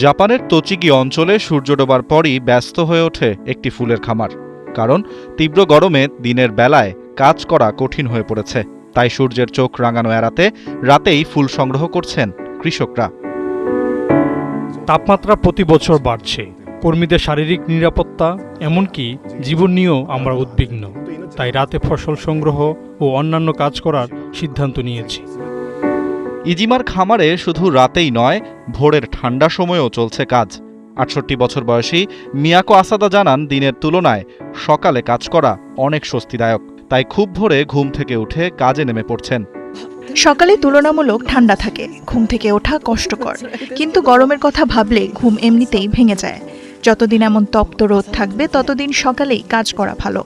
জাপানের তোচিগি অঞ্চলে সূর্য ডোবার পরই ব্যস্ত হয়ে ওঠে একটি ফুলের খামার। কারণ তীব্র গরমে দিনের বেলায় কাজ করা কঠিন হয়ে পড়েছে। তাই সূর্যের চোখ রাঙানো এড়াতে রাতেই ফুল সংগ্রহ করছেন কৃষকরা। তাপমাত্রা প্রতি বছর বাড়ছে, কর্মীদের শারীরিক নিরাপত্তা এমনকি জীবন নিয়েও আমরা উদ্বিগ্ন। তাই রাতে ফসল সংগ্রহ ও অন্যান্য কাজ করার সিদ্ধান্ত নিয়েছি। ইজিমার খামারে শুধু রাতেই নয়, ভোরের ঠান্ডা সময়েও চলছে কাজ। ৬৮ বছর বয়সী মিয়াকো আসাদা জানান, দিনের তুলনায় সকালে কাজ করা অনেক স্বস্তিদায়ক। তাই খুব ভোরে ঘুম থেকে উঠে কাজে নেমে পড়ছেন। সকালে তুলনামূলক ঠান্ডা থাকে, ঘুম থেকে ওঠা কষ্টকর, কিন্তু গরমের কথা ভাবলে ঘুম এমনিতেই ভেঙে যায়। যতদিন এমন তপ্ত রোদ থাকবে ততদিন সকালেই কাজ করা ভালো।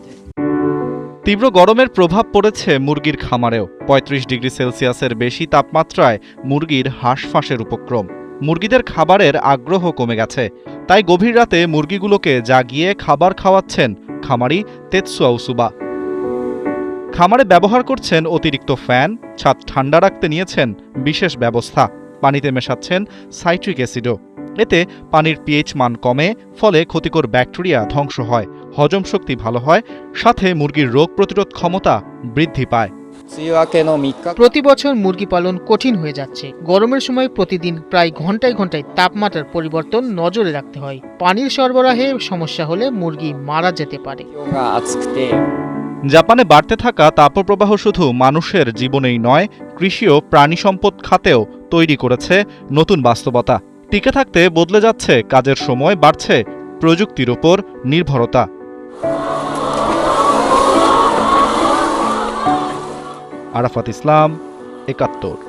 তীব্র গরমের প্রভাব পড়েছে মুরগির খামারেও। ৩৫ ডিগ্রি সেলসিয়াসের বেশি তাপমাত্রায় মুরগির হাঁসফাঁসের উপক্রম। মুরগিদের খাবারের আগ্রহ কমে গেছে। তাই গভীর রাতে মুরগিগুলোকে জাগিয়ে খাবার খাওয়াচ্ছেন খামারি তেতসুয়া উসুবা। খামারে ব্যবহার করছেন অতিরিক্ত ফ্যান, ছাদ ঠান্ডা রাখতে নিয়েছেন বিশেষ ব্যবস্থা। পানিতে মেশাচ্ছেন সাইট্রিক অ্যাসিডও। এতে পানির পিএইচ মান কমে, ফলে ক্ষতিকর ব্যাকটেরিয়া ধ্বংস হয়, হজম শক্তি ভালো হয়, সাথে মুরগির রোগ প্রতিরোধ ক্ষমতা বৃদ্ধি পায়। প্রতি বছর মুরগি পালন কঠিন হয়ে যাচ্ছে। গরমের সময় প্রতিদিন প্রায় ঘন্টায় ঘন্টায় তাপমাত্রার পরিবর্তন নজরে রাখতে হয়। পানির সরবরাহে সমস্যা হলে মুরগি মারা যেতে পারে। জাপানে বাড়তে থাকা তাপপ্রবাহ শুধু মানুষের জীবনেই নয়, কৃষি ও প্রাণী সম্পদ খাতেও তৈরি করেছে নতুন বাস্তবতা। টিকে থাকতে বদলে যাচ্ছে কাজের সময়, বাড়ছে প্রযুক্তির উপর নির্ভরতা। আরাফাত ইসলাম, ৭১।